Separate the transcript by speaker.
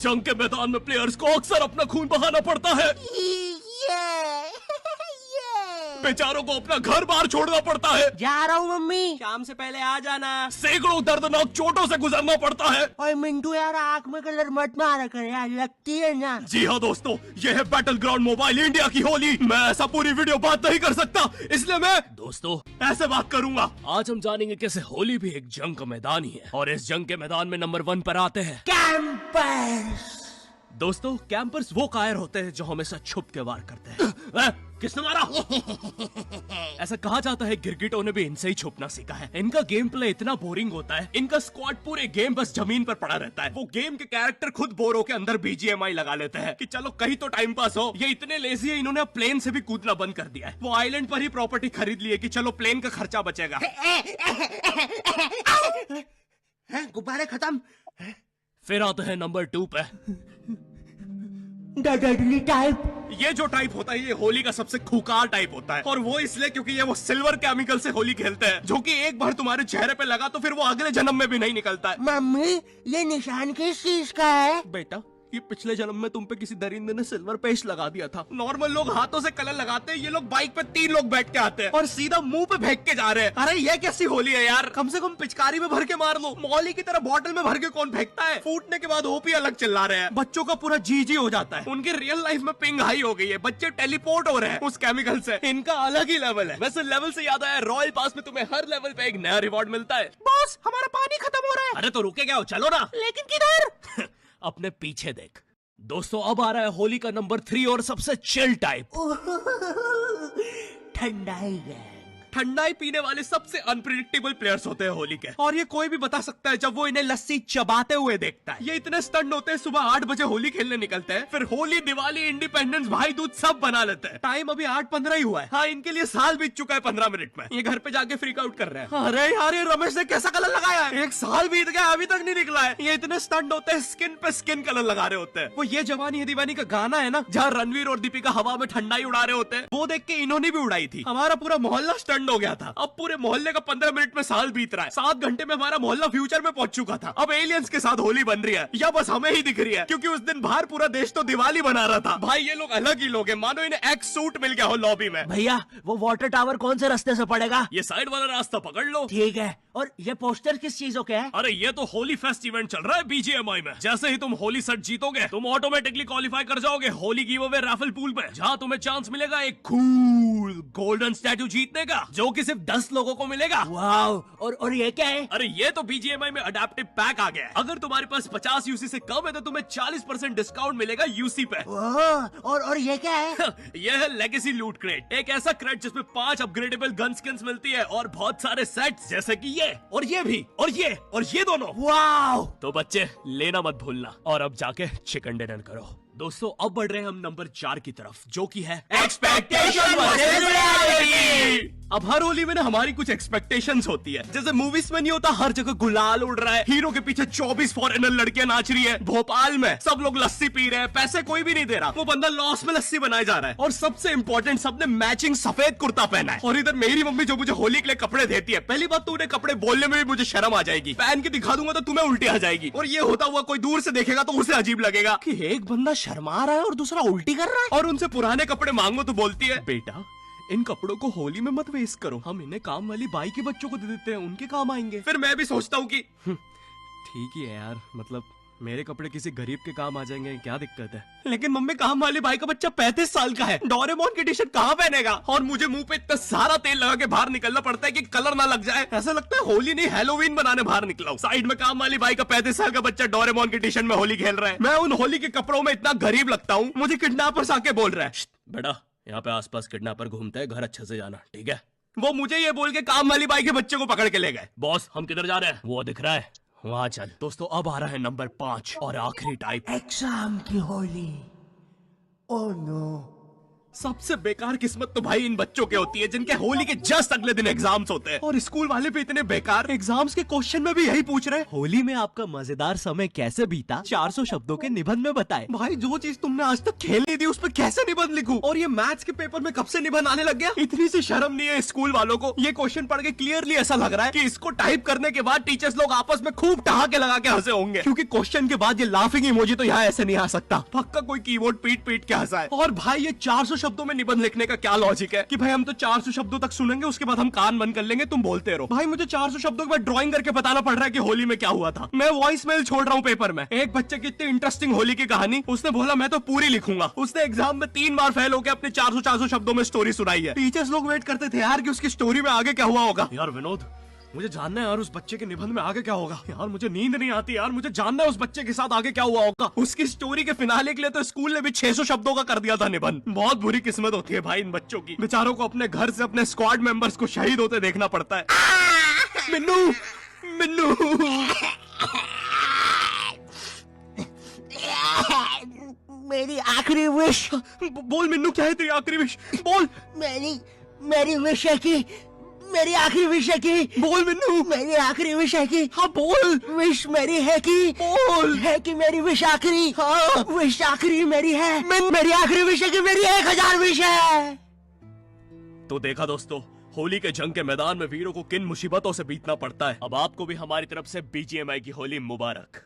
Speaker 1: जंग के मैदान में प्लेयर्स को अक्सर अपना खून बहाना पड़ता है। बेचारों को अपना घर बार छोड़ना पड़ता है।
Speaker 2: जा रहा हूँ मम्मी।
Speaker 3: शाम से पहले आ जाना।
Speaker 1: सैकड़ों दर्दनाक चोटों से गुजरना पड़ता है।
Speaker 2: और मिंटू यार आँख में कलर मत मारा कर यार, लगती है ना।
Speaker 1: जी हाँ दोस्तों, ये है बैटल ग्राउंड मोबाइल इंडिया की होली। मैं ऐसा पूरी वीडियो बात नहीं कर सकता, इसलिए मैं दोस्तों ऐसे बात करूंगा। आज हम जानेंगे कैसे होली भी एक जंग का मैदान ही है, और इस जंग के मैदान में नंबर 1 पर आते हैं
Speaker 2: कैंपर्स।
Speaker 1: दोस्तों कैंपर्स वो कायर होते हैं जो हमेशा छुप के वार करते हैं। किसने मारा? ऐसा कहा जाता है गिरगिटों ने भी इनसे ही छुपना सीखा है। इनका गेम प्ले इतना बोरिंग होता है, इनका स्क्वाड पूरे गेम बस जमीन पर पड़ा रहता है। वो गेम के कैरेक्टर खुद बोर होकर अंदर BGMI लगा लेते हैं कि चलो कहीं तो टाइम पास हो। ये इतने लेजी है, इन्होंने अब प्लेन से भी कूदना बंद कर दिया है। वो आइलैंड पर ही प्रॉपर्टी खरीद ली है कि चलो प्लेन का खर्चा बचेगा।
Speaker 2: गुब्बारे खत्म।
Speaker 1: फिर आते हैं नंबर 2 पे।
Speaker 2: Dudley type.
Speaker 1: ये जो टाइप होता है ये होली का सबसे खूंखार टाइप होता है, और वो इसलिए क्योंकि ये वो सिल्वर केमिकल से होली खेलते हैं, जो कि एक बार तुम्हारे चेहरे पे लगा तो फिर वो अगले जन्म में भी नहीं निकलता है।
Speaker 2: मम्मी ये निशान किस चीज का है?
Speaker 1: बेटा ये पिछले जन्म में तुम पे किसी दरिंदे ने सिल्वर पेस्ट लगा दिया था। नॉर्मल लोग हाथों से कलर लगाते हैं, ये लोग बाइक पे 3 लोग बैठ के आते हैं और सीधा मुंह पे फेंक के जा रहे हैं। अरे ये कैसी होली है यार, कम से कम पिचकारी में भर के मार लो। मौली की तरह बॉटल में भर के कौन फेंकता है? फूटने के बाद ओपी अलग चिल्ला रहे हैं। बच्चों का पूरा जी हो जाता है, उनकी रियल लाइफ में पिंग हाई हो गई है। बच्चे टेलीपोर्ट हो रहे हैं उस केमिकल से। इनका अलग ही लेवल है। वैसे लेवल से याद आया, रॉयल पास में तुम्हें हर लेवल पे एक नया रिवॉर्ड मिलता है।
Speaker 2: बॉस हमारा पानी खत्म हो रहा है।
Speaker 1: अरे तो रुके क्या हो, चलो ना।
Speaker 2: लेकिन किधर?
Speaker 1: अपने पीछे देख। दोस्तों अब आ रहा है होली का नंबर 3 और सबसे चिल टाइप,
Speaker 2: ठंडाई गैंग।
Speaker 1: ठंडाई पीने वाले सबसे अनप्रिडिक्टेबल प्लेयर्स होते हैं होली के, और ये कोई भी बता सकता है जब वो इन्हें लस्सी चबाते हुए देखता है। ये इतने स्टंट होते हैं, सुबह 8 बजे होली खेलने निकलते हैं, फिर होली, दिवाली, इंडिपेंडेंस, भाई दूज सब बना लेते हैं। टाइम अभी 8:15 ही हुआ है। हाँ, इनके लिए साल बीत चुका है 15 मिनट में। ये घर पे जाके फ्रीक आउट कर रहे हैं। अरे यार ये रमेश ने कैसा कलर लगाया है, 1 साल बीत गया अभी तक नहीं निकला है। ये इतने स्टंट होते हैं, स्किन पे स्किन कलर लगा रहे होते हैं। वो ये जवानी है दीवानी का गाना है ना, जहाँ रणवीर और दीपिका हवा में ठंडाई उड़ा रहे होते हैं, वो देख के इन्होंने भी उड़ाई थी। हमारा पूरा मोहल्ला स्टंट हो गया था। अब पूरे मोहल्ले का 15 मिनट में साल बीत रहा है। 7 घंटे में हमारा मोहल्ला फ्यूचर में पहुंच चुका था। अब एलियंस के साथ होली बन रही है, या बस हमें ही दिख रही है, क्योंकि उस दिन बाहर पूरा देश तो दिवाली बना रहा था। भाई ये लोग अलग ही लोग हैं, मानो इन्हें एक्स सूट मिल गया हो लॉबी में।
Speaker 2: भैया वो वाटर टावर कौन से रास्ते से पड़ेगा?
Speaker 1: ये साइड वाला रास्ता पकड़ लो।
Speaker 2: ठीक है। और ये पोस्टर किस चीजों के है?
Speaker 1: अरे ये तो होली फेस्ट इवेंट चल रहा है BGMI में। जैसे ही तुम होली सेट जीतोगे, तुम ऑटोमेटिकली क्वालिफाई कर जाओगे Holi give away Rafale pool में, जहाँ तुम्हें चांस मिलेगा एक कूल गोल्डन स्टैटू जीतने का, जो कि सिर्फ 10 लोगों को मिलेगा।
Speaker 2: वाओ। और ये क्या है?
Speaker 1: अरे ये तो BGMI में अडेप्टिव पैक आ गया है। अगर तुम्हारे पास 50 UC से कम है तो तुम्हें 40% डिस्काउंट मिलेगा UC पे।
Speaker 2: और ये क्या है?
Speaker 1: ये है लेगेसी लूट क्रेट, एक ऐसा क्रेट जिसमें 5 अपग्रेडेबल गन स्किन्स मिलती है और बहुत सारे सेट्स, जैसे कि ये और ये भी और ये दोनों।
Speaker 2: वाओ।
Speaker 1: तो बच्चे लेना मत भूलना, और अब जाके चिकन डिनर करो। दोस्तों अब बढ़ रहे हैं हम नंबर 4 की तरफ, जो कि है एक्सपेक्टेशन वर्सेस रियलिटी। अब हर होली में ना हमारी कुछ एक्सपेक्टेशंस होती है। जैसे मूवीज में नहीं होता, हर जगह गुलाल उड़ रहा है, हीरो के पीछे 24 फॉरेनर लड़कियां नाच रही है, भोपाल में सब लोग लस्सी पी रहे हैं, पैसे कोई भी नहीं दे रहा, वो बंदा लॉस में लस्सी बनाया जा रहा है, और सबसे इंपॉर्टेंट सबने मैचिंग सफेद कुर्ता पहना है। और इधर मेरी मम्मी जो मुझे होली के लिए कपड़े देती है, पहली बात तो उन्हें कपड़े बोलने में भी मुझे शर्म आ जाएगी, पहन के दिखा दूंगा तो तुम्हें उल्टी आ जाएगी, और ये होता हुआ कोई दूर से देखेगा तो उसे अजीब लगेगा कि एक बंदा शर्मा रहा है और दूसरा उल्टी कर रहा है। और उनसे पुराने कपड़े मांगो तो बोलती है, बेटा इन कपड़ों को होली में मत वेस्ट करो, हम इन्हें काम वाली बाई के बच्चों को दे देते हैं, उनके काम आएंगे। फिर मैं भी सोचता हूँ कि ठीक ही है यार, मतलब मेरे कपड़े किसी गरीब के काम आ जाएंगे, क्या दिक्कत है। लेकिन मम्मी काम वाली भाई का बच्चा 35 साल का है, डोरेमोन की टी शर्ट कहाँ पहनेगा, और मुझे मुंह पे इतना सारा तेल लगा के बाहर निकलना पड़ता है कि कलर ना लग जाए। ऐसा लगता है होली नहीं हैलोवीन बनाने बाहर निकला हूं। साइड में काम वाली भाई का 35 साल का बच्चा डोरेमोन की टी शर्ट में होली खेल रहा है। मैं उन होली के कपड़ों में इतना गरीब लगता हूँ, मुझे किडनैपर्स आके बोल रहा है, बेटा यहाँ पे आसपास किडनैपर घूमते हैं, घर अच्छे से जाना, ठीक है। वो मुझे ये बोल के काम वाली बाई के बच्चे को पकड़ के ले गए। बॉस हम किधर जा रहे हैं? वो दिख रहा है, वहां चल। दोस्तों अब आ रहा है नंबर 5 और आखिरी टाइप,
Speaker 2: एग्जाम की होली। ओह नो,
Speaker 1: सबसे बेकार किस्मत तो भाई इन बच्चों के होती है जिनके होली के जस्ट अगले दिन एग्जाम्स होते हैं, और स्कूल वाले भी इतने बेकार, एग्जाम्स के क्वेश्चन में भी यही पूछ रहे हैं होली में आपका मजेदार समय कैसे बीता, 400 शब्दों के निबंध में बताए। भाई जो चीज तुमने आज तक खेल नहीं दी उस पर कैसे निबंध लिखूं? और ये मैथ्स के पेपर में कब से निबंध आने लग गया? इतनी सी शर्म नहीं है स्कूल वालों को? ये क्वेश्चन पढ़ के क्लियरली ऐसा लग रहा है कि इसको टाइप करने के बाद टीचर्स लोग आपस में खूब ठहाके लगा के हंसे होंगे, क्योंकि क्वेश्चन के बाद ये लाफिंग इमोजी तो यहाँ ऐसे नहीं आ सकता। पक्का कोई कीबोर्ड पीट पीट के हंसा है। और भाई ये 400 शब्दों में निबंध लिखने का क्या लॉजिक है कि भाई हम तो 400 शब्दों तक सुनेंगे उसके बाद हम कान बंद कर लेंगे, तुम बोलते रहो। भाई मुझे 400 शब्दों के बाद ड्राइंग करके बताना पड़ रहा है कि होली में क्या हुआ था। मैं वॉइस मेल छोड़ रहा हूँ पेपर में। एक बच्चे की इतनी इंटरेस्टिंग होली की कहानी, उसने बोला मैं तो पूरी लिखूंगा। उसने एग्जाम में 3 बार फेल होकर अपने 400 शब्दों में स्टोरी सुनाई है। टीचर्स लोग वेट करते थे यार कि उसकी स्टोरी में आगे क्या हुआ होगा। यार विनोद, मुझे जानना है यार उस बच्चे के निबंध में आगे क्या होगा। यार मुझे नींद नहीं आती यार, मुझे जानना है उस बच्चे के साथ आगे क्या हुआ होगा। उसकी स्टोरी के फिनाले के लिए तो स्कूल ने भी 600 शब्दों का कर दिया था निबंध। बहुत बुरी किस्मत होती है भाई इन बच्चों की, बेचारों को अपने घर से अपने स्क्वाड मेंबर्स को शहीद होते देखना पड़ता है। मिन्नू मिन्नू
Speaker 2: मेरी आखिरी विश।
Speaker 1: बोल मिन्नू, क्या है तेरी आखिरी विश? बोल।
Speaker 2: मेरी विश है कि मेरी आखिरी विश है कि
Speaker 1: बोल मिन्नू।
Speaker 2: मेरी आखिरी विश है कि
Speaker 1: हाँ बोल।
Speaker 2: विश मेरी है कि
Speaker 1: बोल।
Speaker 2: है कि मेरी विश आखिरी।
Speaker 1: हाँ।
Speaker 2: विश आखिरी मेरी है। मेरी आखिरी विश है कि मेरी 1000 विश है।
Speaker 1: तो देखा दोस्तों, होली के जंग के मैदान में वीरों को किन मुसीबतों से बीतना पड़ता है। अब आपको भी हमारी तरफ से BGMI की होली मुबारक।